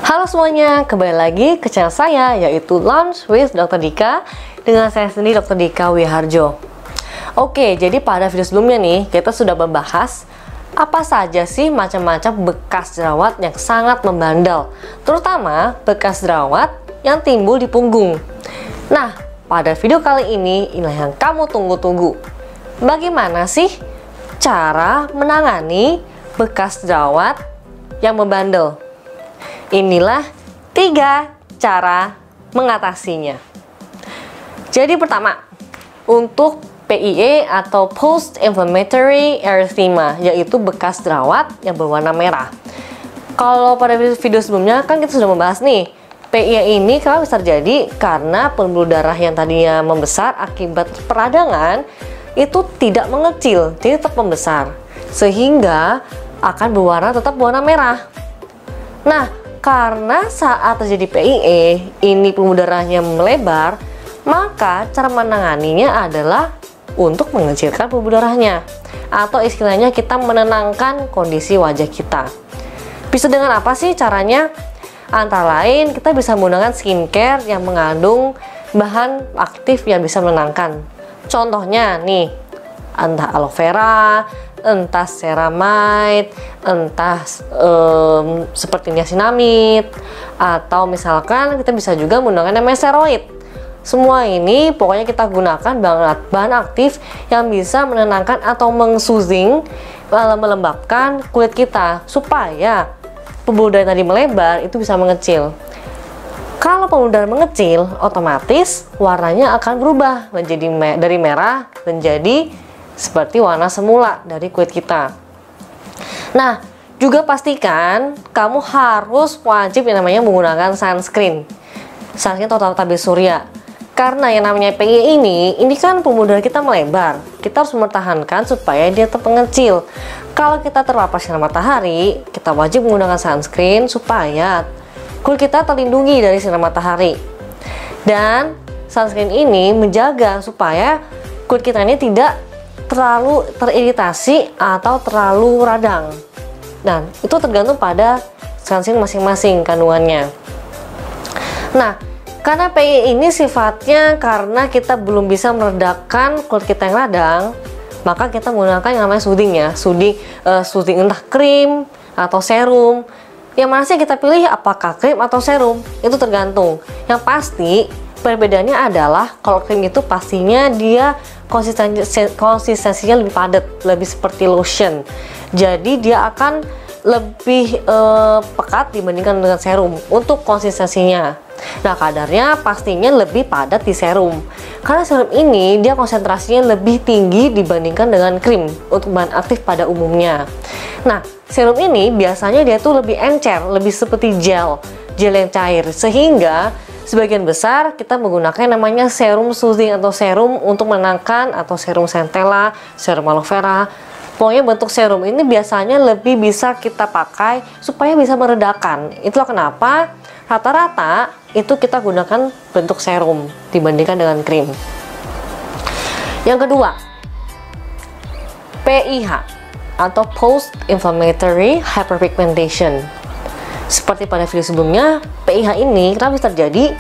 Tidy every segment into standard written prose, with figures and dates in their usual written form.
Halo semuanya, kembali lagi ke channel saya, yaitu Lunch with Dr. Dika. Dengan saya sendiri, Dr. Dika Wiharjo. Oke, jadi pada video sebelumnya nih, kita sudah membahas apa saja sih macam-macam bekas jerawat yang sangat membandel, terutama bekas jerawat yang timbul di punggung. Nah, pada video kali ini, inilah yang kamu tunggu-tunggu. Bagaimana sih cara menangani bekas jerawat yang membandel? Inilah 3 cara mengatasinya. Jadi pertama, untuk PIE atau Post Inflammatory Erythema, yaitu bekas jerawat yang berwarna merah. Kalau pada video sebelumnya kan kita sudah membahas nih, PIE ini kenapa bisa terjadi karena pembuluh darah yang tadinya membesar akibat peradangan itu tidak mengecil, jadi tetap membesar, sehingga akan berwarna tetap warna merah. Nah, karena saat terjadi PIE, ini pembuluh darahnya melebar, maka cara menanganinya adalah untuk mengecilkan pembuluh darahnya, atau istilahnya kita menenangkan kondisi wajah kita. Bisa dengan apa sih caranya? Antara lain kita bisa menggunakan skincare yang mengandung bahan aktif yang bisa menenangkan. Contohnya nih, entah aloe vera, entah ceramide, entah seperti niacinamide, atau misalkan kita bisa juga menggunakan namanya steroid. Semua ini pokoknya kita gunakan bahan aktif yang bisa menenangkan atau meng-soothing, melembabkan kulit kita supaya pembuluh darah tadi melebar itu bisa mengecil. Kalau pembuluh darah mengecil, otomatis warnanya akan berubah menjadi dari merah menjadi seperti warna semula dari kulit kita. Nah, juga pastikan kamu harus wajib yang namanya menggunakan sunscreen atau tabir surya. Karena yang namanya PIE ini kan pembuluh darah kita melebar. Kita harus mempertahankan supaya dia tetap mengecil. Kalau kita terpapar sinar matahari, kita wajib menggunakan sunscreen supaya kulit kita terlindungi dari sinar matahari. Dan sunscreen ini menjaga supaya kulit kita ini tidak terlalu teriritasi atau terlalu radang. Dan itu tergantung pada sunscreen masing-masing kandungannya. Nah, karena PIE ini sifatnya karena kita belum bisa meredakan kulit kita yang radang, maka kita menggunakan yang namanya soothing ya, soothing entah krim atau serum. Yang mana sih kita pilih, apakah krim atau serum? Itu tergantung. Yang pasti perbedaannya adalah kalau krim itu pastinya dia konsistensinya lebih padat, lebih seperti lotion. Jadi dia akan lebih pekat dibandingkan dengan serum untuk konsistensinya. Nah, kadarnya pastinya lebih padat di serum. Karena serum ini dia konsentrasinya lebih tinggi dibandingkan dengan krim untuk bahan aktif pada umumnya. Nah, serum ini biasanya dia tuh lebih encer, lebih seperti gel yang cair, sehingga sebagian besar kita menggunakan namanya serum soothing atau serum untuk menenangkan, atau serum centella, serum aloe vera. Pokoknya bentuk serum ini biasanya lebih bisa kita pakai supaya bisa meredakan. Itulah kenapa rata-rata itu kita gunakan bentuk serum dibandingkan dengan krim. Yang kedua, PIH atau Post Inflammatory Hyperpigmentation. Seperti pada video sebelumnya, PIH ini kenapa bisa terjadi?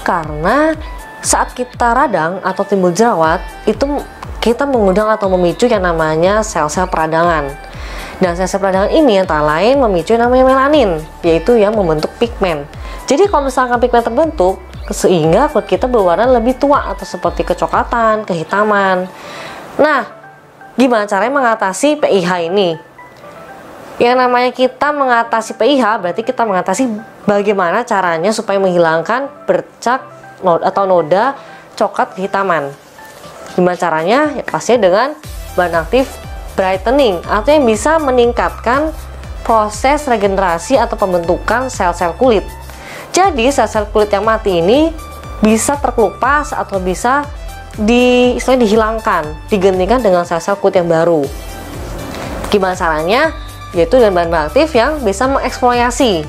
Karena saat kita radang atau timbul jerawat, itu kita mengundang atau memicu yang namanya sel-sel peradangan. Dan sel-sel peradangan ini antara lain memicu yang namanya melanin, yaitu yang membentuk pigmen. Jadi kalau misalkan pigmen terbentuk, sehingga kulit kita berwarna lebih tua atau seperti kecoklatan, kehitaman. Nah, gimana caranya mengatasi PIH ini? Yang namanya kita mengatasi PIH berarti kita mengatasi bagaimana caranya supaya menghilangkan bercak atau noda coklat kehitaman. Gimana caranya? Ya pastinya dengan bahan aktif brightening, atau yang bisa meningkatkan proses regenerasi atau pembentukan sel-sel kulit. Jadi sel-sel kulit yang mati ini bisa terkelupas atau bisa dihilangkan, digantikan dengan sel-sel kulit yang baru. Gimana caranya? Yaitu dengan bahan aktif yang bisa mengeksfoliasi.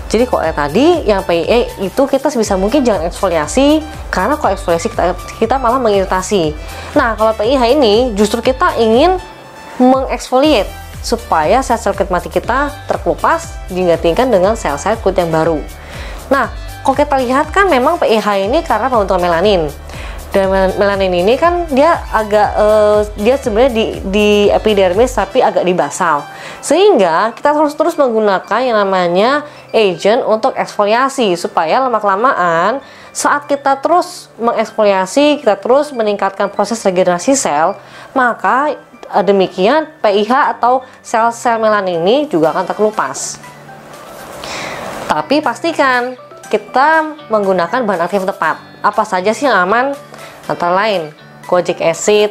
Jadi kalau tadi yang PIE itu kita sebisa mungkin jangan eksfoliasi, karena kalau eksfoliasi kita malah mengiritasi. Nah, kalau PIH ini justru kita ingin mengeksfoliate supaya sel-sel kulit mati kita terkelupas digantikan dengan sel-sel kulit yang baru. Nah, kalau kita lihat kan memang PIH ini karena pembentukan melanin. Dan melanin ini kan dia agak dia sebenarnya di epidermis tapi agak di basal, sehingga kita harus terus menggunakan yang namanya agent untuk eksfoliasi, supaya lama-kelamaan saat kita terus mengeksfoliasi, kita terus meningkatkan proses regenerasi sel, maka demikian PIH atau sel-sel melanin ini juga akan terkelupas. Tapi pastikan kita menggunakan bahan aktif tepat. Apa saja sih yang aman? Antara lain kojic acid,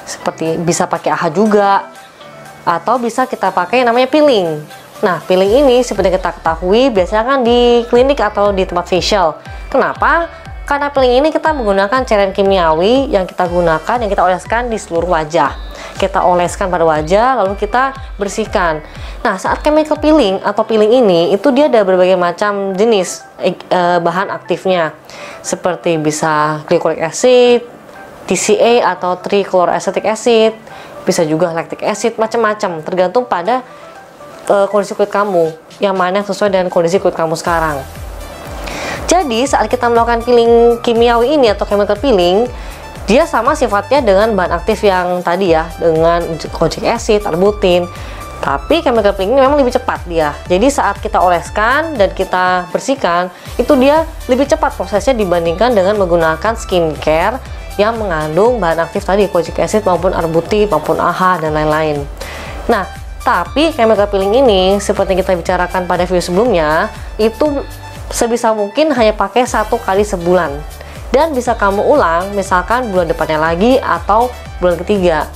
seperti bisa pakai AHA juga, atau bisa kita pakai yang namanya peeling. Nah, peeling ini seperti kita ketahui biasanya kan di klinik atau di tempat facial. Kenapa? Karena peeling ini kita menggunakan cairan kimiawi yang kita gunakan, yang kita oleskan di seluruh wajah. Kita oleskan pada wajah, lalu kita bersihkan. Nah, saat chemical peeling atau peeling ini, itu dia ada berbagai macam jenis bahan aktifnya. Seperti bisa glycolic acid, TCA atau trichloroacetic acid, bisa juga lactic acid, macam-macam. Tergantung pada kondisi kulit kamu, yang mana yang sesuai dengan kondisi kulit kamu sekarang. Jadi, saat kita melakukan peeling kimiawi ini atau chemical peeling, dia sama sifatnya dengan bahan aktif yang tadi ya, dengan kojic acid, arbutin. Tapi chemical peeling ini memang lebih cepat dia. Jadi saat kita oleskan dan kita bersihkan, itu dia lebih cepat prosesnya dibandingkan dengan menggunakan skincare yang mengandung bahan aktif tadi, kojic acid maupun arbutin maupun AHA dan lain-lain. Nah, tapi chemical peeling ini seperti yang kita bicarakan pada video sebelumnya, itu sebisa mungkin hanya pakai 1 kali sebulan. Dan bisa kamu ulang misalkan bulan depannya lagi atau bulan ketiga.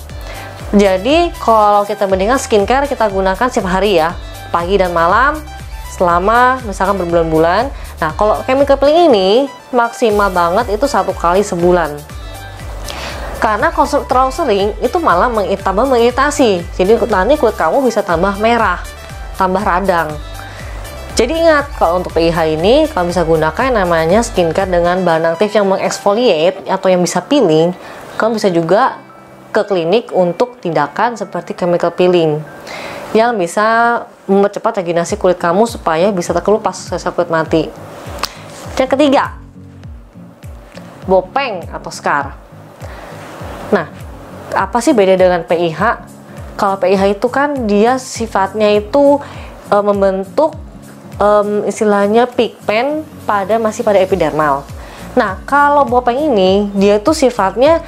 Jadi kalau kita bandingkan skincare, kita gunakan setiap hari ya, pagi dan malam selama misalkan berbulan-bulan. Nah, kalau chemical peeling ini maksimal banget itu 1 kali sebulan. Karena kalau terlalu sering itu malah tambah mengiritasi. Jadi nanti kulit kamu bisa tambah merah, tambah radang. Jadi ingat, kalau untuk PIH ini kamu bisa gunakan namanya skincare dengan bahan aktif yang mengeksfoliate atau yang bisa peeling. Kamu bisa juga ke klinik untuk tindakan seperti chemical peeling yang bisa mempercepat regenerasi kulit kamu supaya bisa terkelupas sel-sel kulit mati. Yang ketiga, bopeng atau scar. Nah, apa sih beda dengan PIH? Kalau PIH itu kan dia sifatnya itu membentuk istilahnya pigmen masih pada epidermal. Nah, kalau bopeng ini dia tuh sifatnya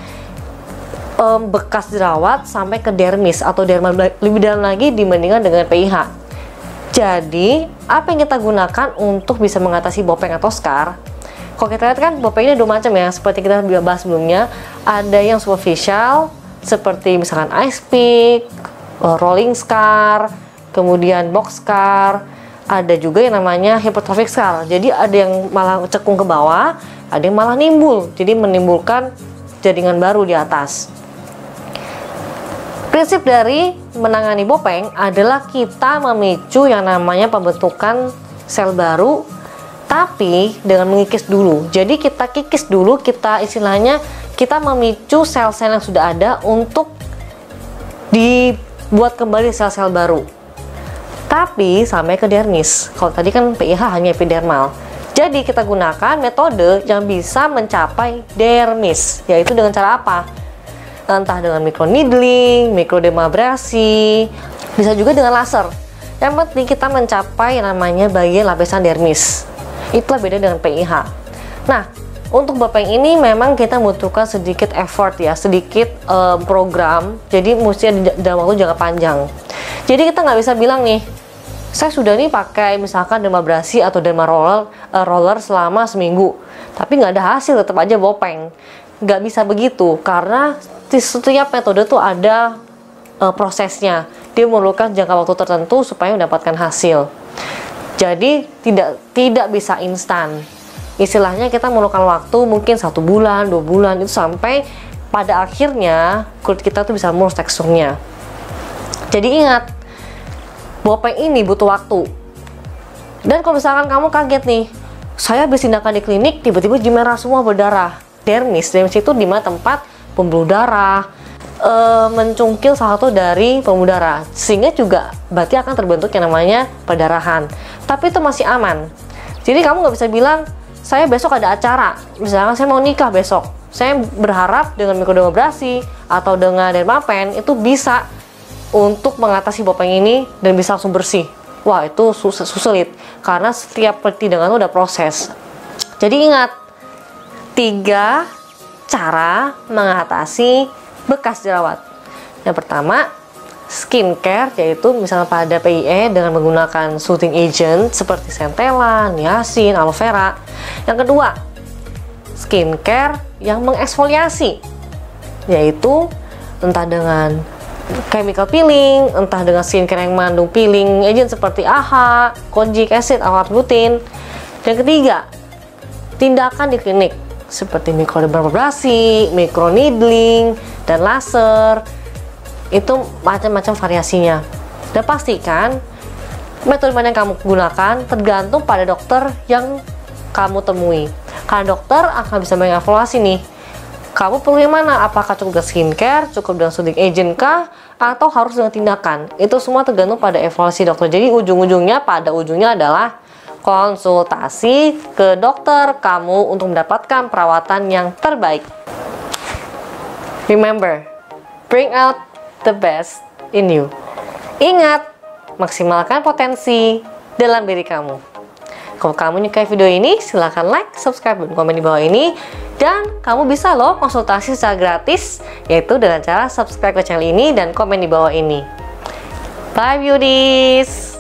bekas jerawat sampai ke dermis atau dermal lebih dalam lagi dibandingkan dengan PIH. Jadi, apa yang kita gunakan untuk bisa mengatasi bopeng atau scar? Kalau kita lihat kan bopeng ini ada macam ya, seperti kita bahas sebelumnya. Ada yang superficial seperti misalkan ice pick, rolling scar, kemudian box scar. Ada juga yang namanya hypertrophic scar. Jadi ada yang malah cekung ke bawah, ada yang malah nimbul. Jadi menimbulkan jaringan baru di atas. Prinsip dari menangani bopeng adalah kita memicu yang namanya pembentukan sel baru, tapi dengan mengikis dulu. Jadi kita kikis dulu, kita istilahnya kita memicu sel-sel yang sudah ada untuk dibuat kembali sel-sel baru. Tapi sampai ke dermis. Kalau tadi kan PIH hanya epidermal. Jadi kita gunakan metode yang bisa mencapai dermis, yaitu dengan cara apa? Entah dengan microneedling, microdermabrasi, bisa juga dengan laser. Yang penting kita mencapai yang namanya bagian lapisan dermis. Itulah beda dengan PIH. Nah, untuk bopeng ini memang kita membutuhkan sedikit effort ya, sedikit program. Jadi mesti dalam waktu jangka panjang. Jadi kita nggak bisa bilang nih, saya sudah nih pakai misalkan dermabrasi atau derma roller selama seminggu, tapi nggak ada hasil, tetap aja bopeng. Nggak bisa begitu, karena setiap metode tuh ada prosesnya. Dia memerlukan jangka waktu tertentu supaya mendapatkan hasil. Jadi tidak bisa instan. Istilahnya kita memerlukan waktu mungkin 1 bulan, 2 bulan, itu sampai pada akhirnya kulit kita tuh bisa mulus teksturnya. Jadi ingat, bopeng ini butuh waktu. Dan kalau misalkan kamu kaget nih, saya habis tindakan di klinik tiba-tiba merah semua, berdarah. Dermis itu di mana tempat pembuluh darah, mencungkil salah satu dari pembuluh darah, sehingga juga berarti akan terbentuk yang namanya perdarahan. Tapi itu masih aman. Jadi kamu nggak bisa bilang, saya besok ada acara, misalnya saya mau nikah besok, saya berharap dengan mikrodermabrasi atau dengan dermapen itu bisa untuk mengatasi bopeng ini dan bisa langsung bersih. Wah, itu sulit karena setiap pertidangan itu udah proses. Jadi ingat, 3 cara mengatasi bekas jerawat. Yang pertama, skincare, yaitu misalnya pada PIE dengan menggunakan soothing agent seperti centella, niacin, aloe vera. Yang kedua, skincare yang mengeksfoliasi, yaitu entah dengan chemical peeling, entah dengan skincare yang mengandung peeling agent seperti AHA, kojic acid, atau arbutin. Yang ketiga, tindakan di klinik seperti mikrodermabrasi, microneedling, dan laser. Itu macam-macam variasinya. Dan pastikan metode mana yang kamu gunakan tergantung pada dokter yang kamu temui. Karena dokter akan bisa mengevaluasi nih, kamu perlu yang mana? Apakah cukup dengan skincare, cukup dengan soothing agent kah, atau harus dengan tindakan? Itu semua tergantung pada evaluasi dokter. Jadi pada ujungnya adalah konsultasi ke dokter kamu untuk mendapatkan perawatan yang terbaik. Remember, bring out the best in you. Ingat, maksimalkan potensi dalam diri kamu. Kalau kamu menyukai video ini, silahkan like, subscribe, dan komen di bawah ini. Dan kamu bisa loh konsultasi secara gratis, yaitu dengan cara subscribe ke channel ini dan komen di bawah ini. Bye beauties!